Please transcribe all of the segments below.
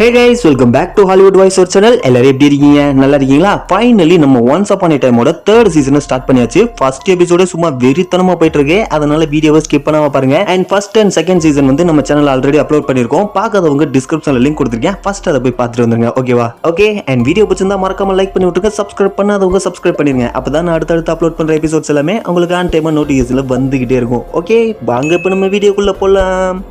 Hey guys, welcome back to Hollywood Voiceover channel. எல்லாரும் எப்படி இருக்கீங்க? நல்லா இருக்கீங்களா? ஃபைனலி நம்ம Once Upon a Timeோட 3rd சீசனை ஸ்டார்ட் பண்ணியாச்சு. ஃபர்ஸ்ட் எபிசோட சும்மா வெறித்தனமா போயிட்டு இருக்கு. அதனால வீடியோவை ஸ்கிப் பண்ணாம பாருங்க. And first and second season வந்து நம்ம சேனல்ல ஆல்ரெடி அப்லோட் பண்ணிருக்கோம். பார்க்காதவங்க டிஸ்கிரிப்ஷன்ல லிங்க் கொடுத்திருக்கேன். ஃபர்ஸ்ட் அதை போய் பார்த்துட்டு வந்துருங்க. ஓகேவா? ஓகே. அண்ட் வீடியோ பிடிச்சிருந்தா மறக்காம லைக் பண்ணி விட்டுருங்க. சப்ஸ்கிரைப் பண்ணாதவங்க சப்ஸ்கிரைப் பண்ணிருங்க. அப்பதான் நான் அடுத்தடுத்து அப்லோட் பண்ற எபிசோட்ஸ் எல்லாமே உங்களுக்கு ஆன் டைமா நோட்டிஃபிகேஷன்ல வந்துகிட்டே இருக்கும். ஓகே, வாங்க இப்ப நம்ம வீடியோக்குள்ள போலாம்.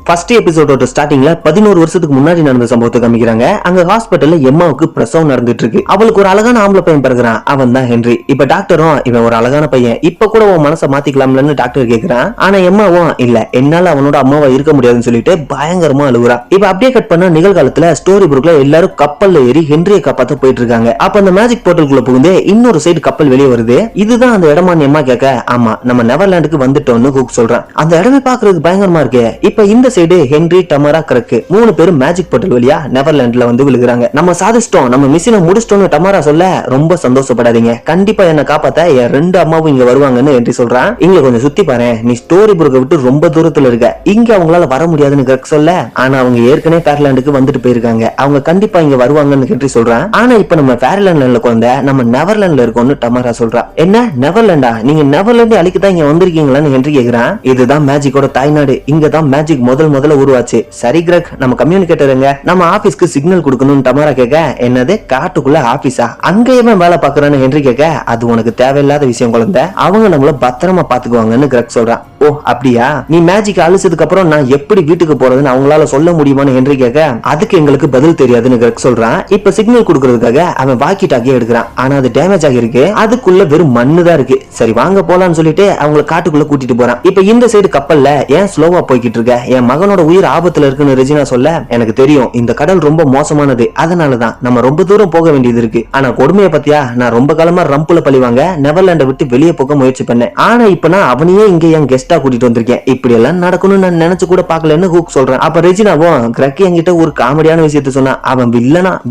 ஃபர்ஸ்ட் எபிசோடோட ஸ்டார்டிங்ல 11 வருஷத்துக்கு முன்னாடி நடந்த சம்பவத்தை காமிக்கிறாங்க. அங்க ஹாஸ்பிட்டல்ல எம்மாவுக்கு பிரசவம் நடந்துட்டு இருக்கு. அவளுக்கு ஒரு அழகான ஆம்பளை பையன் பிறகுறான். அவன் தான் ஹென்றி. இப்ப டாக்டரும் இவன் ஒரு அழகான பையன், இப்ப கூட உன் மனசை மாத்திக்கலாம்லன்னு டாக்டர் கேக்குறான். ஆனா எம்மாவும் இல்ல, என்னால அவனோட அம்மாவா இருக்க முடியாதுன்னு சொல்லிட்டு பயங்கரமா அழுகுறா. இப்ப அப்படியே கட் பண்ண நிகழ்காலத்துல ஸ்டோரி புக்ல எல்லாரும் கப்பல்ல ஏறி ஹென்ரியை காப்பாத்த போயிட்டு இருக்காங்க. அப்ப அந்த மேஜிக் போர்ட்டலுக்குள்ள புகுந்து இன்னொரு சைடு கப்பல் வெளியே வருது. இதுதான் அந்த இடமான்னு எம்மா கேட்க, ஆமா நம்ம நெவர்லாண்டுக்கு வந்துட்டோம்னு ஹூக் சொல்றான். அந்த இடமே பாக்குறதுக்கு பயங்கரமா இருக்கு. இப்ப இந்த சைடு ஹென்றி, டமரா, கிரக்கு 3 பேரும் மேஜிக் போர்ட்டல் வழியா நெவர்லாண்ட்ல வந்து விழுகுறாங்க. நம்ம சாதிச்சிட்டோம், நம்ம மிஷனை முடிச்சிட்டோம்னு டமரா சொல்ல, ரொம்ப சந்தோஷப்படாதீங்க, கண்டிப்பா என்ன காப்பாத்த என் 2 அம்மாவும் இங்க வருவாங்கன்னு ஹென்றி சொல்றான். இங்க கொஞ்சம் சுத்தி பாரு, நீ ஸ்டோரி புக்கை விட்டு ரொம்ப தூரத்துல இருக்க, இங்க அவங்களால வர முடியாதுன்னு கிரக் சொல்ல, ஆனா அவங்க ஏற்கனவே ஃபேர்லாண்டுக்கு வந்துட்டு போயிருக்காங்க, அவங்க கண்டிப்பா இங்க வருவாங்கன்னு ஹென்றி சொல்றான். ஆனா இப்ப நம்ம ஃபேர்லாண்ட்ல குழந்தை நம்ம நெவர்லாண்ட்ல இருக்கோம்னு டமரா சொல்றா. என்ன நெவர்லாண்டா? நீங்க நெவர்லாண்ட் அழிக்கதான் இங்க வந்திருக்கீங்களான்னு ஹென்றி கேக்குறான். இதுதான் மேஜிக்கோட தாய்நாடு, இங்கதான் மேஜிக் முதல்ல உருவாச்சு. சரி கிரக், நம்ம கம்யூனிகேட்டருங்க, நம்ம ஆபீஸ்க்கு சிக்னல் கொடுக்கணும்னு டமரா கேட்க, என்னது காட்டுக்குள்ள ஆபீஸா? அங்கேயுமே வேலை பாக்குறான்னு ஹென்றி கேட்க, அது உனக்கு தேவையில்லாத விஷயம் குழந்தை, அவங்க நம்மள பத்திரமா பாத்துக்குவாங்கன்னு கிரக் சொல்றான். ஓ அப்படியா? நீ மேஜிக் அழிச்சதுக்கு அப்புறம் நான் எப்படி வீட்டுக்கு போறதுன்னு அவங்களால சொல்ல முடியுமான்னு ஹென்றி கேட்க, அதுக்கு எங்களுக்கு பதில் தெரியாதுன்னு கிரக் சொல்றான். இப்ப சிக்னல் கொடுக்கறதுக்காக அவன் வாக்கி டாக்கியே எடுக்கிறான். ஆனா அது டேமேஜ் ஆகிருக்கு, அதுக்குள்ள வெறும் மண்ணு தான் இருக்கு. சரி வாங்க போலான்னு சொல்லிட்டு அவங்களை காட்டுக்குள்ள கூட்டிட்டு போறான். இப்ப இந்த சைடு கப்பல்ல ஏன் ஸ்லோவா போய்கிட்டு இருக்க, என் மகனோட உயிர் ஆபத்துல இருக்குன்னு ரெஜினா சொல்ல, எனக்கு தெரியும் இந்த கடல் ரொம்ப மோசமானது, அதனாலதான் நம்ம ரொம்ப தூரம் போக வேண்டியது இருக்கு. ஆனா கொடுமையை பத்தியா, நான் ரொம்ப காலமா ரம்புல பழிவாங்க நெவர்லாண்டை விட்டு வெளியே போக முயற்சி பண்ணேன். ஆனா இப்ப நான் அவனையே இங்க என் கெஸ்டா கூட்டிட்டு வந்திருக்கேன். இப்படி எல்லாம் நடக்கணும்னு நான் நினைச்சு கூட பாக்கலன்னு ஹூக் சொல்றேன். அப்ப ரெஜினாவும் கிரக் என்கிட்ட ஒரு காமெடியான விஷயத்த சொன்னா, அவன்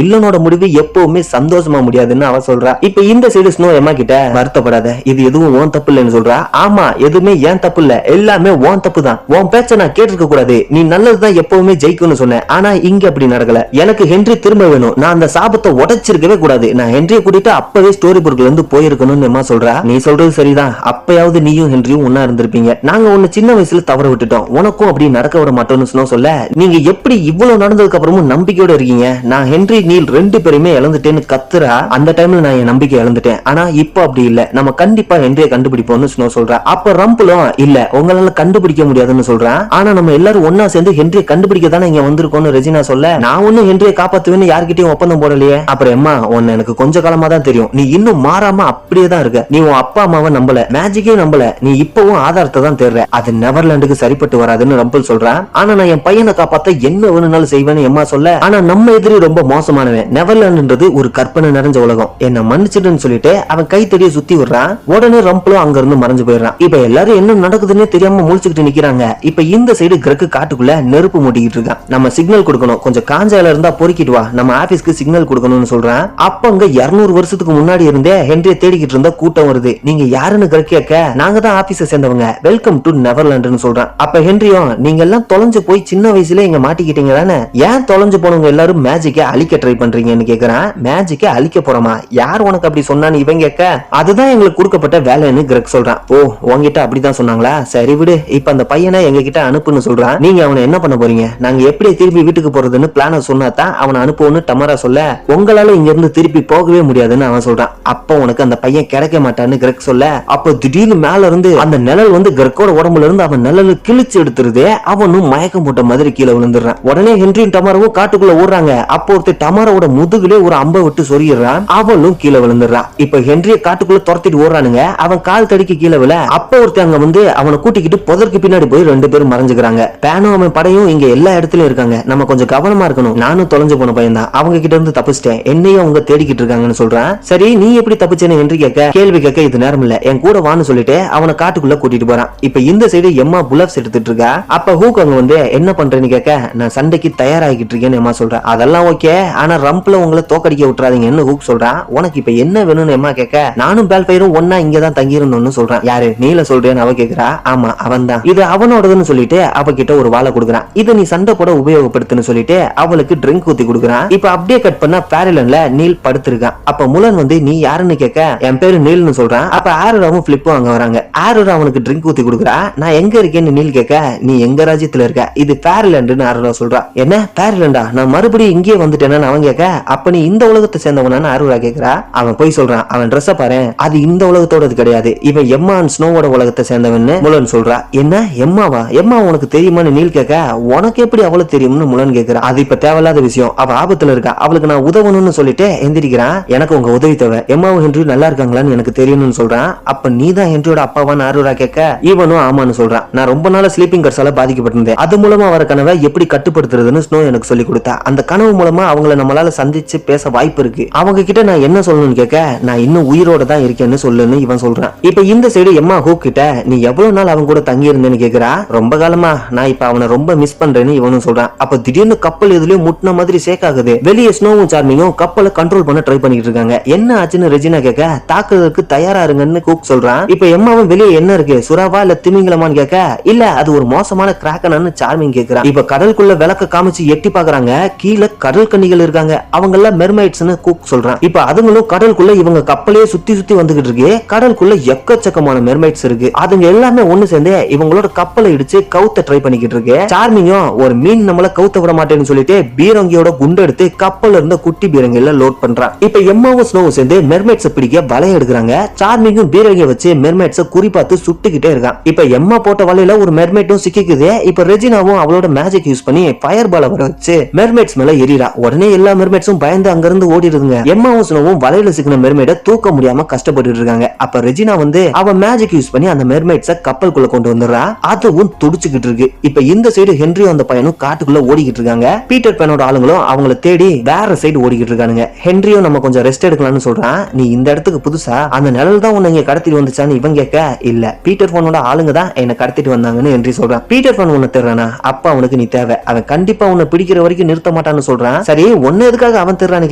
வில்லனோட முடிவு எப்பவுமே சந்தோஷமா முடியாதுன்னு அவ சொல்றா. இப்ப இந்த சைடு ஸ்னோ எம்மா கிட்ட, வருத்தப்படாத, இது எதுவும் உன் தப்பு இல்லைன்னு சொல்றா. ஆமா, எதுவுமே ஏன் தப்பு இல்ல, எல்லாமே உன் தப்பு தான், உன் பேச்ச நான் கேட்டிருக்க கூடாது, நீ நல்லதுதான் எப்பவுமே ஜெயிக்கும்னு சொன்னேன். ஆனா இங்க அப்படி நடக்கல, எனக்கு ஹென்றி திரும்ப வேணும், நான் அந்த சாபத்தை உடைச்சிருக்கவே கூடாது, நான் ஹென்ரியை கூட்டிட்டு அப்பவே ஸ்டோரி புக்ல இருந்து போயிருக்கணும்னு எம்மா சொல்றா. நீ சொல்றது சரிதான், அப்பயாவது நீயும் ஹென்ரியும் ஒன்னா இருந்திருப்பீங்க, நாங்க ஒன்னு சின்ன வயசுல தவற விட்டுட்டோம், உனக்கும் அப்படி நடக்க விட மாட்டோம்னு சொல்ல, நீங்க எப்படி இவ்வளவு நடந்ததுக்கு அப்புறமும் நம்பிக்கையோட இருக்கீங்க, நான் ஹென்றி நீல் 2 பேருமே இழந்துட்டேன்னு கத்துறா. அந்த டைம்ல நான் என் நம்பிக்கை இழந்துட்டேன், ஆனா இப்போ அப்படி இல்ல, நம்ம கண்டிப்பா ஹென்ரியை கண்டுபிடிப்போம்னு ஸ்னோ சொல்றா. அப்ப ரம்புலும் இல்ல உங்களால கண்டுபிடிக்க முடியாதுன்னு சொல்றான். ஆனா நம்ம எல்லாரும் ஒன்னா சேர்ந்து ஹென்ரியை கண்டுபிடிக்க தானே இங்க வந்திருக்கோம்னு ரெஜினா சொல்ல, நான் ஒன்னும் ஹென்ரியை காப்பாத்துவேன்னு யார்கிட்டயும் ஒப்பந்தம் போடலையே. அப்புறம் எம்மா, உன்னை எனக்கு கொஞ்ச காலமா தான் தெரியும், நீ இன்னும் மாறாம அப்படியே தான் இருக்க, நீ உன் அப்பா அம்மாவை நம்பல, மேஜிக்கே நம்பல, நீ இப்பவும் ஆதாரத்தை தான் தேடுற, அது நெவர்லாண்டுக்கு சரிப்பட்டு வராதுன்னு ரம்பிள் சொல்றான். ஆனா நான் என் பையனை காப்பாத்த என்ன வேணும்னாலும் செய்வேன்னு எம்மா சொல்ல, ஆனா நம்ம எதிரி ரொம்ப மோசமானவன், நெவர்லாண்டுன்றது ஒரு கற்பனை நிறைஞ்ச உலகம், என்ன மன்னிச்சிடுன்னு சொல்லிட்டு அவன் கைத்தடியை சுத்தி விடுறான். உடனே ரம்பிளும் அங்க இருந்து மறைஞ்சு போயிடுறான். இப்ப எல்லாரும் என்ன நடக்குதுன்னு தெரியாம முழிச்சுக்கிட்டு நிக்கிறாங்க. இப்ப இந்த சைடு கிரக்கு காட்டுக்குள்ள நெருப்பு மூட்டிக்கிட்டு இருக்கான். நம்ம சிக்னல் கொடுக்கணும், கொஞ்சம் காஞ்சால இருந்தா பொறுக்கிட்டு வா, நம்ம ஆபீஸ்க்கு சிக்னல் கொடுக்கணும்னு சொல்றான். அப்ப அங்க 200 வருஷத்துக்கு முன்னாடி இருந்தே ஹென்ரியை தேடிக்கிட்டு இருந்த கூட்டம் வருது. நீங்க யாருன்னு கிரக் கேட்க, நாங்க தான் ஆபீஸை சேர்ந்தவங்க, வெல்கம் டு நெவர்லாண்டுன்னு சொல்றான். அப்ப ஹென்ரியும், நீங்க எல்லாம் தொலைஞ்சு போய் சின்ன வயசுல இங்க மாட்டிக்கிட்டீங்க தானே, ஏன் தொலைஞ்சு போனவங்க எல்லாரும் மேஜிக்கை அழிக்க ட்ரை பண்றீங்கன்னு கேக்குறான். மேஜிக்கை அழிக்க போறோமா, யார் உனக்கு அப்படி சொன்னான்னு இவன் கேட்க, அதுதான் எங்களுக்கு கொடுக்கப்பட்ட வேலைன்னு கிரக் சொல்றான். ஓ, உங்ககிட்ட அப்படிதான் சொன்னாங்களா, சரி விடு, இப்ப அந்த பையனை எங்க கிட்ட அனுப்புன்னு சொல்றான். நீங்க அவனை என்ன பண்ண போறீங்க, நாங்க எப்படி திருப்பி வீட்டுக்கு போறதுன்னு பிளான சொன்னாதான் அவனை அனுப்புவோன்னு டமரா சொல்ல, உங்களால இங்க இருந்து திருப்பி போகவே முடியாதுன்னு அவன் சொல்றான். அப்ப உனக்கு அந்த பையன் கிடைக்க மாட்டான்னு கிரக் சொல்ல, அப்ப திடீர்னு மேல இருந்து அந்த நிழல் வந்து கிரக்கோட உடம்புல இருந்து அவன் நிழல் கிழிச்சு எடுத்துருது. அவனும் மயக்கம் போட்ட மாதிரி கீழே விழுந்துடுறான். உடனே ஹென்ரியும் டமராவும் காட்டுக்குள்ள ஓடுறாங்க. அப்போ ஒருத்தர் டமராவோட முதுகுலே ஒரு அம்பை விட்டு சொருகிறான். அவளும் கீழே விழுந்துடுறான். இப்ப ஹென்ரிய காட்டுக்குள்ள துரத்திட்டு ஓடுறானுங்க. அவன் கால் தடிக்கு கீழே விழ, அப்ப ஒருத்தர் அங்க வந்து அவனை கூட்டிக்கிட்டு புதற்கு பின்னாடி போய் 2 பேரும் மறைஞ்சுக்கிறாங்க. வேணும் அவன் படையும் இங்க எல்லா இடத்துலயும் இருக்காங்க, நம்ம கொஞ்சம் கவனமா இருக்கணும். நானும் தொலைஞ்சு போன பையன் தான், அவங்க கிட்ட இருந்து தப்பிச்சிட்டேன், என்னையும் அவங்க தேடிக்கிட்டு இருக்காங்கன்னு சொல்றான். சரி நீ எப்படி தப்பிச்சேன்னு என்று கேட்க, கேள்வி கேட்க இது நேரம் இல்ல, என் கூட வான்னு சொல்லிட்டு அவனை காட்டுக்குள்ள கூட்டிட்டு போறான். இப்ப இந்த சைடு எம்மா புலப்ஸ் எடுத்துட்டு இருக்கா. அப்ப ஹூக் அங்க வந்து என்ன பண்றேன்னு கேட்க, நான் சண்டைக்கு தயாராகிட்டு இருக்கேன்னு எம்மா சொல்றா. அதெல்லாம் ஓகே, ஆனா ரம்ப்ல உங்களை தோக்கடிக்க விட்டுறாதீங்கன்னு ஹூக் சொல்றான். உனக்கு இப்ப என்ன வேணும்னு எம்மா கேட்க, நானும் பேல்ஃபயரும் ஒன்னா இங்கதான் தங்கி இருந்தோம்னு சொல்றான். யாரு நீல சொல்றேன்னு அவ கேக்குறா. ஆமா அவன் தான், இது அவனோடதுன்னு சொல்லிட்டு அவகிட்ட ஒரு வாளை கொடுக்குறான். இதை நீ சண்டை போட உபயோகப்படுத்துன்னு சொல்லிட்டு அவளுக்கு ட்ரிங்க் ஊத்தி கொடுக்குறான். இப்ப அப்படியே கட் பண்ணா பேரலன்ல நீல் படுத்திருக்கான். அப்ப முலன் வந்து நீ யாருன்னு கேட்க, என் பேரு நீல்னு சொல்றான். அப்ப ஆரோராவும் பிளிப்பும் அங்க வராங்க. ஆரோரா அவனுக்கு ட்ரிங்க் ஊத்தி கொடுக்குறா. நான் எங்க இருக்கேன்னு நீல் கேட்க, நீ எங்க ராஜ்யத்துல இருக்க, இது பேரலண்ட்னு ஆரோரா சொல்றா. என்ன பேரலண்டா, நான் மறுபடியும் இங்கே வந்துட்டேன்னு அவன் கேட்க, அப்ப நீ இந்த உலகத்தை சேர்ந்தவனான்னு ஆரோரா கேக்குறா. அவன் போய் சொல்றான். அவன் ட்ரெஸ் பாரு, அது இந்த உலகத்தோடது கிடையாது, இவன் எம்மா அண்ட் ஸ்னோவோட உலகத்தை சேர்ந்தவன்னு முலன் சொல்றா. என்ன எம்மாவா, எம்மா உனக்கு தெரியுமான்னு நீல் கேட்க, உனக்கு எப்படி அவளுக்கு தெரியும்னு முலன் கேக்குறா. அது இப்ப தேவையில்லாத விஷயம், அவ ஆபத்துல இருக்கா, அவளுக்கு நான் உதவணும்னு சொல்லிட்டு எந்திரிக்கிறான். எனக்கு உங்க உதவி தேவை, எம்மாவும் ஹென்றி நல்லா இருக்காங்களான்னு எனக்கு தெரியணும்னு சொல்றான். அப்ப நீதான் ஹென்ரியோட அப்பாவான்னு ஆரோரா கேட்க, இவனும் ஆமான்னு சொல்றான். நான் ரொம்ப நாள் ஸ்லீப்பிங் கர்ஸால பாதிக்கப்பட்டிருந்தேன், அது மூலமா வர கனவை எப்படி கட்டுப்படுத்துறதுன்னு ஸ்னோ எனக்கு சொல்லி கொடுத்தா. அந்த கனவு மூலமா அவங்கள நம்மளால சந்திச்சு பேச வாய்ப்பு இருக்கு, அவங்க கிட்ட நான் என்ன சொல்லணும்னு கேட்க, நான் இன்னும் உயிரோட தான் இருக்கேன்னு சொல்லுன்னு இவன் சொல்றான். இப்ப இந்த சைடு எம்மா ஹூக் கிட்ட, நீ எவ்வளவு நாள் அவன் கூட தங்கி இருந்தேன்னு கேக்குறா. ரொம்ப காலமா, நான் இப்ப அவனை ரொம்ப மிஸ் பண்றேன்னு இவனும் சொல்றான். அப்ப திடீர்னு கப்பல் எதுலயும் முட்டின மாதிரி ஷேக் ஆகுது. வெளியே ஸ்னோவும் சார்மிங்கும் கப்பலை கண்ட்ரோல் பண்ண ட்ரை பண்ணிட்டு இருக்காங்க. என்ன ஆச்சுன்னு ரெஜினா கேட்க, தாக்குதலுக்கு தயாரா இருங்கன்னு ஹூக் சொல்றான். இப்ப எம்மாவும் வெளியே என்ன இருக்கு, சுறாவா இல்ல திமிங்கலமான்னு கேட்க, இல்ல அது ஒரு மோசமான கிராக்கனான்னு சார்மிங் கேக்குறான். இப்ப கடலுக்குள்ள விளக்க காமிச்சு எட்டி பாக்குறாங்க, கீழே கடல் கன்னிகள் இருக்காங்க, அவங்க எல்லாம் மெர்மைட்ஸ்னு ஹூக் சொல்றான். இப்ப அதுங்களும் கடலுக்குள்ள இவங்க கப்பலையே சுத்தி சுத்தி வந்துகிட்டு இருக்கு. கடலுக்குள்ள எக்கச்சக்கமான மெர்மைட்ஸ் இருக்கு, அதுங்க எல்லாமே ஒண்ணு சேர்ந்து இவங்களோட கப்பலை இடிச்சு கவுத்த ட்ரை பண்ணிக்கிட்டு இருக்கு. சார்மிங்கும் ஒரு மீன் நம்மள கவுத்த விட மாட்டேன்னு சொல்லிட்டு பீரங்கியோட குண்டு எடுத்து கப்பல்ல இருந்த குட்டி பீரங்கில லோட் பண்றான். இப்ப எம்மாவும் ஸ்னோவும் சேர்ந்து மெர்மைட்ஸ் பிடிக்க வலைய எடுக்கிறாங்க. சார்மிங்கும் பீரங்கிய வச்சு மெர்மைட்ஸ குறிப்பாத்து சுட்டுக்கிட்டே இருக்கான். இப்ப எம்மா போட்ட வலையில ஒரு மெர்மைட்டும் சிக்கிக்குது. இப்ப ரெஜினாவும் அவளோட மேஜிக் யூஸ் பண்ணி ஃபயர் பால வர வச்சு மெர்மைட்ஸ் மேல எரிறா. உடனே எல்லா மெர்மைட்ஸும் பயந்து அங்க இருந்து ஓடிடுதுங்க. எம்மாவும் ஸ்னோவும் வலையில சிக்கின மெர்மைட தூக்க முடியாம கஷ்டப்பட்டு இருக்காங்க. அப்ப ரெஜினா வந்து அவ மேஜிக் யூஸ் பண்ணி அந்த மெர்மைட்ஸ கப்பலுக்குள்ள கொண்டு வந்துடுறா. அதுவும் துடிச்சுக்கிட்டு இருக்கு. இப்ப இந்த சைடு ஹென்ரியும் அந்த பையனும் காட்டுக்குள்ள ஓடிக்கிட்டு இருக்காங்க. பீட்டர் பேனோட ஆளுங்களும் அவங்கள தேடி வேற சைடு ஓடிக்கிட்டு இருக்கானுங்க. ஹென்ரியும் நம்ம கொஞ்சம் ரெஸ்ட் எடுக்கலாம்னு சொல்றான். நீ இந்த இடத்துக்கு புதுசா, அந்த நிழல் தான் உன்னை இங்க கடத்திட்டு வந்துச்சான்னு இவன் கேட்க, இல்ல பீட்டர் பேனோட ஆளுங்க தான் என்ன கடத்திட்டு வந்தாங்கன்னு ஹென்றி சொல்றான். பீட்டர் பேன் உன்னை தேடுறானா, அப்ப அவனுக்கு நீ தேவை, அவன் கண்டிப்பா உன்னை பிடிக்கிற வரைக்கும் நிறுத்த மாட்டான்னு சொல்றான். சரி ஒன்னு எதுக்காக அவன் தேடுறான்னு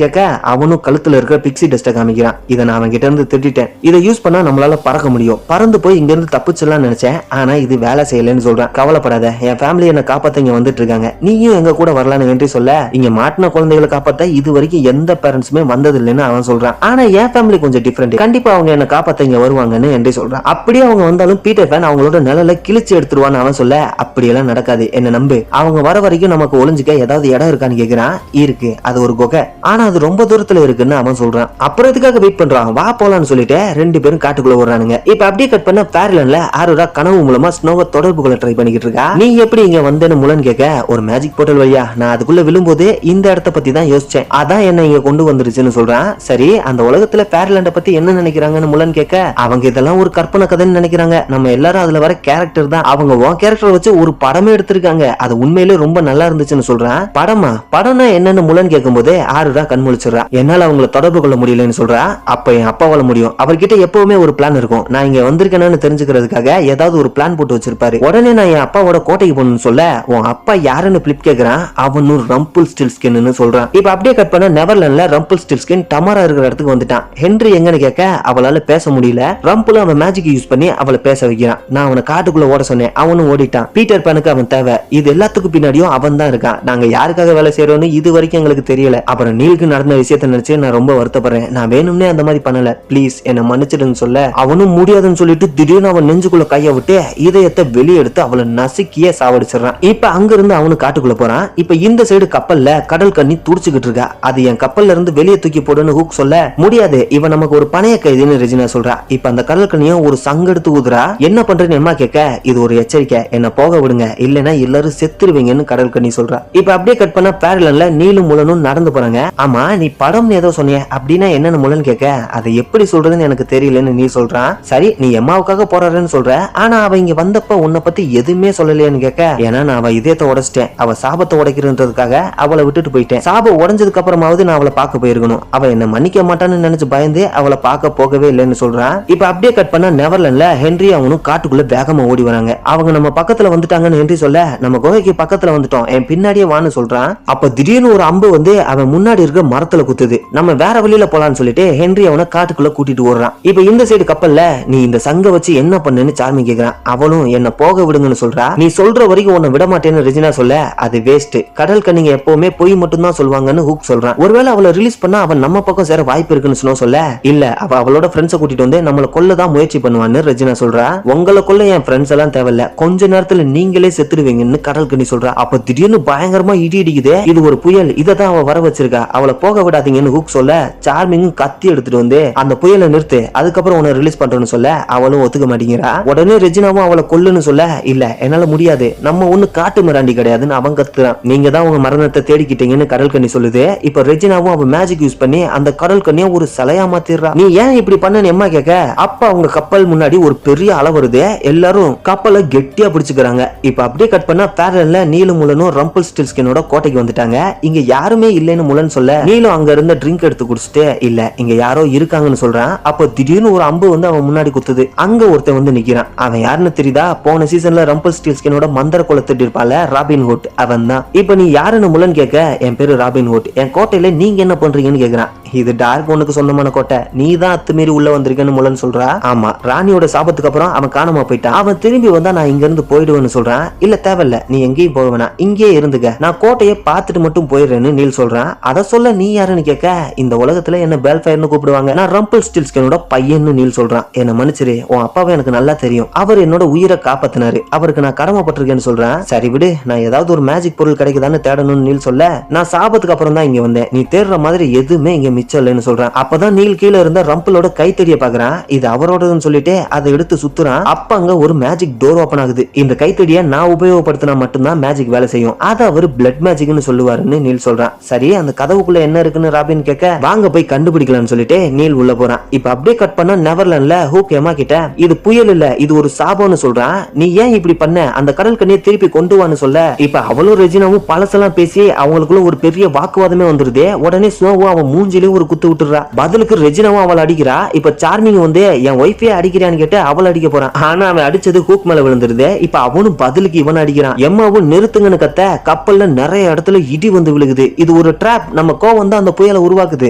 கேட்க, அவனும் கழுத்துல இருக்கிற பிக்ஸி டஸ்ட காமிக்கிறான். இதை நான் அவன் கிட்ட இருந்து திட்டிட்டேன், இதை யூஸ் பண்ணா நம்மளால பறக்க முடியும், பறந்து போய் இங்க இருந்து தப்பிச்சிடலாம் நினைச்சேன், ஆனா இது வேலை செய்யலன்னு சொல்றான். கவலைப்படாத, என் ஃபேமிலி என்ன காப்பாத்த இங்க வந்துட்டு இருக்காங்க, நீயும் எங்க கூட வரலான்னு ஹென்றி சொல்ல, இங்க மாட்டின குழந்தைகளை காப்பாத்த இது வரைக்கும் எந்த பேரண்ட்ஸுமே வந்தது இல்லைன்னு அவன் சொல்றான். ஆனா என் ஃபேமிலி கொஞ்சம் டிஃபரெண்ட், கண்டிப்பா அவங்க என்ன காப்பாத்த இங்க வருவாங்கன்னு ஹென்றி சொல்றான். அப்படியே அவங்க வந்தாலும் பீட்டர் பேன் அவங்களோட நிழலை கிழிச்சு எடுத்துருவான்னு அவன் சொல்ல, அப்படியெல்லாம் நடக்காது, என்ன நம்பு, அவங்க வர வரைக்கும் நமக்கு ஒளிஞ்சுக்க ஏதாவது இடம் இருக்கான்னு கேக்குறான். இருக்கு, அது ஒரு குகை, ஆனா அது ரொம்ப தூரத்துல இருக்குன்னு அவன் சொல்றான். அப்புறம் எதுக்காக வெயிட் பண்றான், வா போலான்னு சொல்லிட்டு ரெண்டு பேரும் காட்டுக்குள்ள ஓடுறானுங்க. இப்ப அப்படியே கட் பண்ண பேரலன்ல ஆரோரா கனவு மூலமா ஸ்னோவை தொடர்பு கொள்ள ட்ரை பண்ணிக்கிட்டு இருக்கா. நீ எப்படி இங்க வந்தேன்னு முலன் கேட்க, ஒரு மேஜிக் போர்ட்டல் வழியா நான் அதுக்குள்ள விழும்போது இந்த இடத்த பத்தி தான் யோசிச்சேன், அதான் என்ன இங்க கொண்டு வந்துருச்சுன்னு சொல்றான். சரி அந்த உலகத்துல பேரலண்ட பத்தி என்ன நினைக்கிறாங்கன்னு முலன் கேட்க, அவங்க இதெல்லாம் ஒரு கற்பனை கதைன்னு நினைக்கிறாங்க, நம்ம எல்லாரும் அதுல வர கேரக்டர் தான், அவங்க உன் கேரக்டர் வச்சு ஒரு படமே எடுத்திருக்காங்க, அது உண்மையிலே ரொம்ப நல்லா இருந்துச்சுன்னு சொல்றான். படமா, படம்னா என்னன்னு முலன் கேட்கும் போதே ஆரோரா கண்முழிச்சிடறா. என்னால அவங்கள தொடர்பு கொள்ள முடியலன்னு சொல்றா. அப்ப என் அப்பாவால முடியும், அவர்கிட்ட எப்பவுமே ஒரு பிளான் இருக்கும், நான் இங்க வந்திருக்கேன்னு தெரிஞ்சுக்கிறதுக்காக ஏதாவது ஒரு பிளான் போட்டு வச்சிருப்பாரு. உடனே நான் என் அப்பாவோட கோட்டைக்கு போகணும்னு சொல்ல, உன் அப்பா யாருன்னு பிளிப் கேக்குறான். அவனும் ரம்பிள் ஸ்டில்ஸ்கின்னு சொல்றான். இப்ப அப்படியே கட் பண்ண நெவர்லாண்ட்ல ரம்பிள் ஸ்டில்ஸ்கின் டமாரா இருக்கிற இடத்துக்கு வந்துட்டான். ஹென்றி எங்கன்னு கேட்க, அவளால பேச முடியல. ரம்பிள் அவன் மேஜிக் யூஸ் பண்ணி அவளை பேச வைக்கிறான். நான் அவனை காட்டுக்குள்ள ஓட சொன்னேன், அவனும் ஓடிட்டான். பீட்டர் பேனுக்கு அவன் தேவை, இது எல்லாத்துக்கும் பின்னாடியும் அவன் தான் இருக்கான், நாங்க யாருக்காக வேலை செய்யறோம்னு இது வரைக்கும் எங்களுக்கு தெரியல. அப்புறம் நீலுக்கு நடந்த விஷயத்த நினைச்சு நான் ரொம்ப வருத்தப்படுறேன், நான் வேணும்னே அந்த மாதிரி பண்ணல, ப்ளீஸ் என்ன மன்னிச்சிடுன்னு சொல்ல, அவனும் முடியாதுன்னு சொல்லிட்டு திடீர்னு அவன் நெஞ்சுக்குள்ள கைய விட்டு இதயத்தை வெளியே எடுத்து அவளை நசுக்கியே சாவடிச்சிடறான். இப்ப அங்க இருந்து அவனு காட்டுக்குள்ள போறான். இப்ப இந்த சைடு கப்பல்ல கடல் கண்ணி துடிச்சுக்கிட்டு இருக்கா. அது என் கப்பல்ல இருந்து வெளியே தூக்கி போடுன்னு ஹூக் சொல்ல, முடியாது, இவன் நமக்கு ஒரு பணைய கைதுன்னு ரெஜினா சொல்றா. இப்ப அந்த கடல் கண்ணியும் ஒரு சங்கெடுத்து ஊதுறா. என்ன பண்றேன்னு எம்மா கேட்க, இது ஒரு எச்சரிக்கை, என்ன போக விடுங்க, இல்லைன்னா எல்லாரும் செத்துருவீங்கன்னு கடல் கண்ணி சொல்றா. இப்ப அப்படியே கட் பண்ண பேரலன்ல நீலும் முலனும் நடந்து போறாங்க. ஆமா நீ படம் ஏதோ சொன்னிய, அப்படின்னா என்னன்னு முலன் கேட்க, அதை எப்படி சொல்றதுன்னு எனக்கு தெரியலன்னு நீ சொல்றான். சரி நீ எம்மாவுக்காக போறாருன்னு சொல்ற, ஆனா அவ இங்க வந்தப்ப உன்னை பத்தி எதுவுமே சொல்லலையான்னு சொல்றேன்னு கேட்க, ஏன்னா நான் அவ இதயத்தை உடைச்சிட்டேன், அவ சாபத்தை உடைக்கிறதுக்காக அவளை விட்டுட்டு போயிட்டேன். சாபம் உடைஞ்சதுக்கு அப்புறமாவது நான் அவளை பார்க்க போயிருக்கணும். அவ என்ன மன்னிக்க மாட்டான்னு நினைச்சு பயந்து அவளை பார்க்க போகவே இல்லைன்னு சொல்றான். இப்ப அப்படியே கட் பண்ணா நெவர்லாண்ட்ல ஹென்றி அவனும் காட்டுக்குள்ள வேகமா ஓடி வராங்க. அவங்க நம்ம பக்கத்துல வந்துட்டாங்கன்னு ஹென்றி சொல்ல, நம்ம குகைக்கு பக்கத்துல வந்துட்டோம், என் பின்னாடியே வான்னு சொல்றான். அப்ப திடீர்னு ஒரு அம்பு வந்து அவன் முன்னாடி இருக்க மரத்துல குத்துது. நம்ம வேற வழியில போலான்னு சொல்லிட்டு ஹென்றி அவனை காட்டுக்குள்ள கூட்டிட்டு ஓடுறான். இப்ப இந்த சைடு கப்பல்ல நீ இந்த சங்க வச்சு என்ன பண்ணுன்னு சார்மி கேக்குறான். அவளும் என்ன போக விடுங்கன்னு சொல்றா. நீ சொல்ற வரைக்கும் உன்னை விட மாட்டேன்னு ரெஜினா சொல்ல, அது வேஸ்ட், கடல் கண்ணிங்க எப்பவுமே பொய் மட்டும் தான் சொல்லுவாங்கன்னு ஹூக் சொல்றான். ஒருவேளை அவளை ரிலீஸ் பண்ணா அவன் நம்ம பக்கம் சேர வாய்ப்பு இருக்குன்னு சொல்ல, இல்ல அவ அவளோட ஃப்ரெண்ட்ஸை கூட்டிட்டு வந்து நம்மள கொல்லதான் முயற்சி பண்ணுவான்னு ரெஜினா சொல்றா. உங்களை கொல்ல என் ஃப்ரெண்ட்ஸ் எல்லாம் தேவையில்ல, கொஞ்ச நேரத்துல நீங்களே செத்துடுவீங்கன்னு கடல் கண்ணி சொல்றா. அப்ப திடீர்னு பயங்கரமா இடி இடிக்குது. இது ஒரு புயல், இததான் அவ வர வச்சிருக்கா, அவளை போக விடாதீங்கன்னு ஹூக் சொல்ல, சார்மிங் கத்தி எடுத்துட்டு வந்து அந்த புயலை நிறுத்து, அதுக்கப்புறம் உன்னை ரிலீஸ் பண்றேன்னு சொல்ல அவளும் ஒத்துக்க மாட்டேங்கிறா. உடனே ரெஜினாவும் அவளை கொல்லுன்னு சொல்ல, இல்ல என்னால முடியாது, நம்ம ஒண்ணு காட்டு மிராண்டி கிடையாதுன்னு அவன் கத்துறான். நீங்க தான் உங்க மரணத்தை தேடிக்கிட்டீங்கன்னு கடல் கண்ணி சொல்லுது. இப்ப ரெஜினாவும் அவன் மேஜிக் யூஸ் பண்ணி அந்த கடல் கண்ணிய ஒரு சிலையா மாத்திடுறா. நீ ஏன் இப்படி பண்ணன்னு எம்மா கேட்க, அப்ப அவங்க கப்பல் முன்னாடி ஒரு பெரிய அலை வருது. எல்லாரும் கப்பலை கெட்டியா பிடிச்சுக்கிறாங்க. இப்ப அப்படியே கட் பண்ணா பேரல்ல நீலும் முலனும் ரம்பிள் ஸ்டில்ஸ்கினோட கோட்டைக்கு வந்துட்டாங்க. இங்க யாருமே இல்லைன்னு முலன் சொல்ல, நீலும் அங்க இருந்த ட்ரிங்க் எடுத்து குடிச்சிட்டு, இல்ல இங்க யாரோ இருக்காங்கன்னு சொல்றான். அப்ப திடீர்னு ஒரு அம்பு வந்து அவன் முன்னாடி குத்துது. அங்க ஒருத்தன் வந்து நிக்கிறான். அவன் யாருன்னு தெரியுதா? போன சீசன்ல ரம்பிள் ஸ்டில்ஸ்கினோட மந்திர குலத்திட்டு இருப்பால ராபின் ஹுட், அவன் தான். இப்ப நீ யாருன்னு முலன் கேட்க, என் பேரு ராபின் ஹுட், என் கோட்டையில நீங்க என்ன பண்றீங்கன்னு கேக்குறான். இது டார்க் ஒனுக்கு சொந்தமான கோட்டை, நீ தான் அத்துமீறி உள்ள வந்திருக்கன்னு முலன் சொல்றா. ஆமா, ராணியோட சாபத்துக்கு அப்புறம் அவன் காணாம போயிட்டான். அவன் திரும்பி வந்தா நான் இங்க இருந்து போயிடுவேன்னு சொல்றான். இல்ல தேவையில்ல, நீ எங்கேயும் போவேனா, இங்கே இருந்துக்க, நான் கோட்டையை பார்த்துட்டு மட்டும் போயிடுறேன்னு நீல் சொல்றான். அத சொல்ல நீ யாருன்னு கேட்க, இந்த உலகத்துல என்ன பெல்ஃபயர்னு கூப்பிடுவாங்க, நான் ரம்பிள் ஸ்டில்ஸ்கினோட பையன்னு நீல் சொல்றான். என்ன மன்னிச்சிரு, உன் அப்பாவை எனக்கு நல்லா தெரியும், அவர் என்னோட உயிரை காப்பாத்தினாரு, அவருக்கு நான் கடமைப்பட்டிருக்கேன்னு சொல்றேன். சரி விடு, நான் ஏதாவது ஒரு மேஜிக் பொருள் கிடைக்குதான்னு தேடணும்னு நீல் சொல்ல, நான் சாபத்துக்கு அப்புறம் தான் இங்க வந்தேன், நீ தேடுற மாதிரி எதுவுமே இங்க மிச்சம் இல்லைன்னு சொல்றான். அப்பதான் நீல் கீழே இருந்த ரம்பிளோட கைத்தடியை பாக்குறான். இது அவரோடதுன்னு சொல்லிட்டு அதை எடுத்து சுத்துறான். அப்ப அங்க ஒரு மேஜிக் டோர் ஓபன் ஆகுது. இந்த கைத்தடியை நான் உபயோகப்படுத்தினா மட்டும்தான் மேஜிக் வேலை செய்யும், அதை அவர் பிளட் மேஜிக்னு சொல்லுவாருன்னு நீல் சொல்றான். சரி, அந்த கதவுக்குள்ள என்ன இருக்குன்னு ராபின் கேட்க, வாங்க போய் கண்டுபிடிக்கலாம்னு சொல்லிட்டு நீல் உள்ள போறான். இப்ப அப்படியே கட் பண்ணா நெவர்லாண்ட்ல ஹூக் எம்மா கிட்ட, இது புயல் இல்ல, இது ஒரு சாபம்னு சொல்றான். நீ ஏன் இப்படி பண்ண, அந்த கடல் கண்ணியை திருப்பி கொண்டு வான்னு சொல்ல, இப்ப அவளும் ரெஜினாவும் பழசெல்லாம் பேசி அவங்களுக்குள்ள ஒரு பெரிய வாக்குவாதமே வந்துருது. உடனே ஸ்னோவும் அவன் மூஞ்சிலே ஒரு குத்து விட்டுறா. பதிலுக்கு ரெஜினாவும் அவள் அடிக்கிறா. இப்ப சார்மிங் வந்து என் ஒய்ஃபே அடிக்கிறான்னு கேட்டு அவள் அடிக்க போறான். ஆனா அவன் அடிச்சது ஹூக் மேல விழுந்துருது. இப்ப அவனும் பதிலுக்கு இவன் அடிக்கிறான். எம்மாவும் நிறுத்துங்கன்னு கத்த கப்பல்ல நிறைய இடத்துல இடி வந்து விழுகுது. இது ஒரு ட்ராப், நம்ம கோவம் தான் அந்த புயலை உருவாக்குது,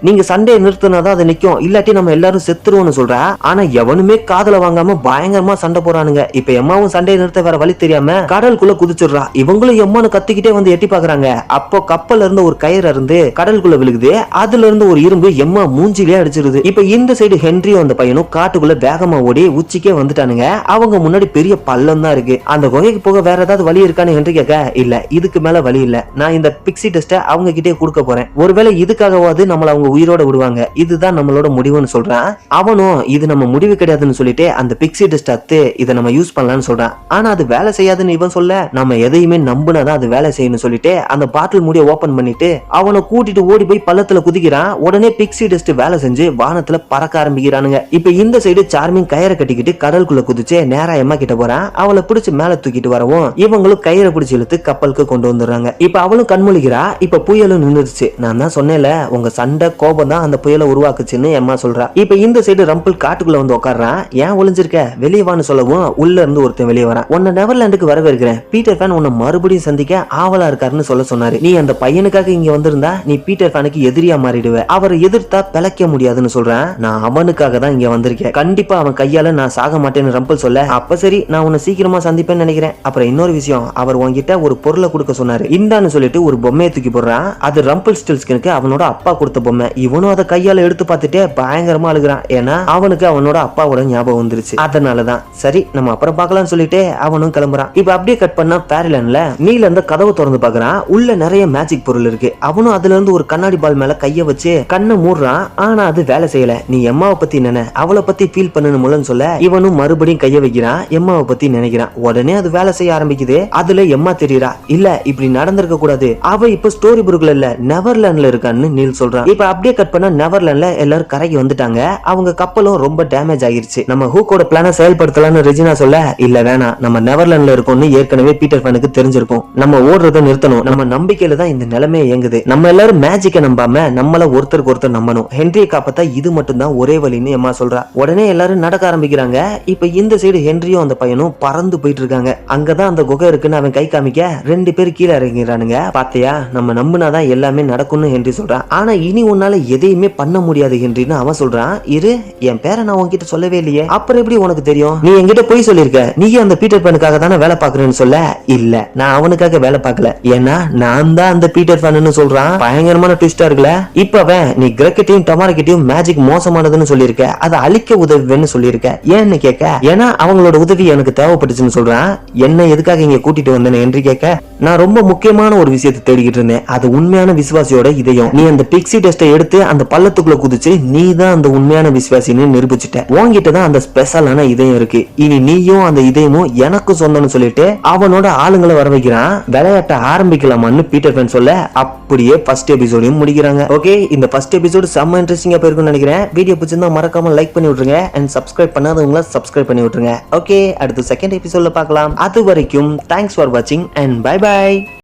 நீங்க சண்டையை நிறுத்தினாதான் அது நிக்கும், இல்லாட்டி நம்ம எல்லாரும் செத்துருவோம்னு சொல்றா. ஆனா எவனுமே காதுல வாங்காம பயங்கரமா சண்டை போறானுங்க. இப்ப எம்மாவும் சண்டையை நிறுத்த வேற வழி தெரியாம கடலுக்குள்ள குதிச்சிடுறா. இவங்களும் எம்மானு கத்திக்கிட்டே வந்து எட்டி பாக்குறாங்க. அப்போ கப்பல்ல இருந்து ஒரு கயிறு இருந்து கடலுக்குள்ள விழுகுது. அதுல இருந்து ஒரு இரும்பு எம்மா மூஞ்சிலே அடிச்சிருது. இப்ப இந்த சைடு ஹென்ரியும் அந்த பையனும் காட்டுக்குள்ள வேகமா ஓடி உச்சிக்கே வந்துட்டானுங்க. அவங்க முன்னாடி பெரிய பள்ளம் தான் இருக்கு. அந்த குகைக்கு போக வேற ஏதாவது வழி இருக்கான்னு ஹென்றி கேட்க, இல்ல இதுக்கு மேல வழி இல்ல, நான் இந்த பிக்ஸி டெஸ்ட அவங்க கிட்டே கொடுக்க போறேன், ஒருவேளை இதுக்காகவாது நம்மள அவங்க உயிரோட விடுவாங்க, இதுதான் நம்மளோட முடிவுன்னு சொல்றான். அவனும் இது நம்ம முடிவு கிடையாதுன்னு சொல்லிட்டு அந்த பிக்ஸி டெஸ்ட் அத்து இதை நம்ம யூஸ் பண்ணலாம்னு சொல்றான். ஆனா அது வேலை செய்யாதுன்னு இவன் சொல்ல, நம்ம எதையுமே நம்பினாதான் அது வேலை செய்யணும்னு சொல்லிட்டு அந்த பாட்டில் மூடிய ஓபன் பண்ணிட்டு அவனை கூட்டிட்டு ஓடி போய் பள்ளத்துல குதிக்கிறான். உடனே பிக்ஸி டெஸ்ட் வேலை செஞ்சு வானத்துல பறக்க ஆரம்பிக்கிறானுங்க. இப்ப இந்த சைடு சார்மிங் கயிறை கட்டிக்கிட்டு கடலுக்குள்ள குதிச்சு நேரா எம்மா கிட்ட போறான். அவளை பிடிச்சு மேல தூக்கிட்டு வரவும் இவங்களும் கயிறை பிடிச்சு இழுத்து கப்பலுக்கு கொண்டு வந்துடுறாங்க. இப்ப அவளும் கண்மொழிகிறா. இப்ப புயலும் நின்றுச்சு. நான் தான் சொன்னேன்ல, உங்க சண்டை கோபம் தான் அந்த புயலை உருவாக்குச்சுன்னு எம்மா சொல்றா. இப்ப இந்த சைடு ரம்பிள் காட்டுக்குள்ள வந்து உட்கார்றான். ஏன் ஒளிஞ்சிருக்க, வெளியே வான்னு சொல்லவும் உள்ள இருந்து ஒருத்தன் வெளியே வரான். உன்னை நெவர்லாண்டுக்கு வரவேற்கிறேன், பீட்டர் ஃபேன் உன்னை மறுபடியும் சந்திக்க ஆவலா இருக்காருன்னு சொல்ல சொன்னாரு. நீ அந்த பையனுக்காக இங்க வந்திருந்தா நீ பீட்டர் ஃபேனுக்கு எதிரியா மாறிடுவ, அவரை எதிர்த்தா பிழைக்க முடியாதுன்னு சொல்றேன். நான் அவனுக்காக தான் இங்க வந்திருக்கேன், கண்டிப்பா அவன் கையால நான் சாக மாட்டேன்னு ரம்பிள் சொல்ல, அப்ப சரி நான் உன்னை சீக்கிரமா சந்திப்பேன்னு நினைக்கிறேன். அப்புறம் இன்னொரு விஷயம், அவர் உன்கிட்ட ஒரு பொருளை கொடுக்க சொன்னாரு, இந்தான்னு சொல்லிட்டு ஒரு பொம்மையை தூக்கி போடுறான். அது ரம்பிள் ஸ்டில்ஸ்கினுக்கு அவனோட அப்பா கொடுத்த பொம்மை. இவனும் அதை கையால எடுத்து பார்த்துட்டே பயங்கரமா அழுகுறான். ஏன்னா அவனுக்கு அவனோட அப்பாவோட ஞாபகம் வந்துருச்சு. அதனாலதான் சரி நம்ம அப்புறம் பார்க்கலாம்னு சொல்லிட்டு அவனும் கிளம்புறான். இப்ப அப்படியே கட் பண்ணா பேரிலாண்ட்ல நீல அந்த கதவை திறந்து பாக்குறான். உள்ள நிறைய மேஜிக் பொருள் இருக்கு. அவனும் அதுல இருந்து ஒரு கண்ணாடி பால் மேல கைய வச்சு கண்ணை மூடுறான். ஆனா அது வேலை செய்யல. நீ எம்மாவை பத்தி நினை, அவளை பத்தி ஃபீல் பண்ணணும் முலன்னு சொல்ல இவனும் மறுபடியும் கைய வைக்கிறான். எம்மாவை பத்தி நினைக்கிறான். உடனே அது வேலை செய்ய ஆரம்பிக்குது. அதுல எம்மா தெரியுறா. இல்ல இப்படி நடந்திருக்க கூடாது, அவ இப்ப ஸ்டோரி புக்ல இல்ல நெவர்லாண்ட்ல இருக்கான்னு நீல் சொல்றான். இப்ப அப்படியே கட் பண்ணா நெவர்லாண்ட்ல எல்லாரும் கரைக்கு வந்துட்டாங்க. அவங்க கப்பலும் ரொம்ப டேமேஜ் ஆகிருச்சு. நம்ம ஹூக்கோட பிளான செயல்படுத்தலாம்னு ரெஜினா சொல்ல, இல்ல வேணாம், நம்ம நெவர்லாண்ட்ல இருக்கோம், இருக்கோம்னு ஏற்கனவே பீட்டர் பேனுக்கு தெரிஞ்சிருக்கும். நம்ம ஓடுறத நிறுத்தணும், நம்ம நம்பிக்கையில தான் இந்த நிலைமை இயங்குது, நம்ம எல்லாரும் மேஜிக்கை நம்பாம நம்மள ஒருத்தருக்கு ஒருத்தர் நம்பணும், ஹென்ரியை காப்பாத்தா இது மட்டும் தான் ஒரே வழின்னு எம்மா சொல்றா. உடனே எல்லாரும் நடக்க ஆரம்பிக்கிறாங்க. இப்ப இந்த சைடு ஹென்ரியும் அந்த பையனும் பறந்து போயிட்டு இருக்காங்க. அங்கதான் அந்த குகை இருக்குன்னு அவன் கை காமிக்க 2 பேர் கீழே இறங்கிறானுங்க. பாத்தியா, நம்ம நம்பினாதான் எல்லாமே நடக்கும்னு ஹென்றி சொல்றான். ஆனா இனி உன்னால எதையுமே பண்ண முடியாது ஹென்ரின்னு அவன் சொல்றான். இரு, என் பேரை நான் உன்கிட்ட சொல்லவே இல்லையே, அப்புறம் எப்படி உனக்கு தெரியும்? நீ என்கிட்ட போய் சொல்லிருக்க, நீயே அந்த பீட்டர் பேனுக்காக தானே வேலை பாக்குறேன்னு சொல்ல. இல்ல, நான் அவனுக்காக வேலை பார்க்கல, ஏன்னா நான் தான் அந்த பீட்டர் பேன்னு சொல்றான். பயங்கரமான ட்விஸ்டா இருக்குல்ல. இப்ப நீ கிரக்கெட்டையும் டொமாரக்கிட்டையும் மேஜிக் மோசமானதுன்னு சொல்லியிருக்க, அதை அழிக்க உதவுவேன்னு சொல்லியிருக்க, ஏன்னு கேட்க, ஏன்னா அவங்களோட உதவி எனக்கு தேவைப்பட்டுச்சுன்னு சொல்றான். என்ன எதுக்காக இங்க கூட்டிட்டு வந்தேன்னு என்று கேட்க, நான் ரொம்ப முக்கியமான ஒரு விஷயத்தை தேடிக்கிட்டு இருந்தேன், அது உண்மையான விசுவாசியோட இதயம். நீ அந்த பிக்ஸி டெஸ்ட்டை எடுத்து அந்த பள்ளத்துக்குள்ள குதிச்சு நீ தான் அந்த உண்மையான விசுவாசின்னு நிரூபிச்சுட்ட. உன்கிட்ட தான் அந்த ஸ்பெஷலான இதயம் இருக்கு, இனி நீயும் அந்த இதயமும் எனக்கு சொந்தம்னு சொல்லிட்டு அவனோட ஆளுங்களை வர வைக்கிறான். விளையாட்ட ஆரம்பிக்கலாமான்னு பீட்டர் பேன் சொல்ல அப்படியே ஃபர்ஸ்ட் எபிசோடையும் முடிக்கிறாங்க. ஓகே, இந்த ஃபர்ஸ்ட் எபிசோடு செம்ம இன்ட்ரெஸ்டிங்கா போயிருக்கும்னு நினைக்கிறேன். வீடியோ பிடிச்சிருந்தா மறக்காம லைக் பண்ணி விட்டுருங்க அண்ட் சப்ஸ்கிரைப் பண்ணாதவங்கள சப்ஸ்கிரைப் பண்ணி விட்டுருங்க. ஓகே, அடுத்து செகண்ட் எபிசோட்ல பார்க்கலாம். அது வரைக்கும் தேங்க்ஸ் ஃபார் வாட்சிங் அண்ட் பை பை.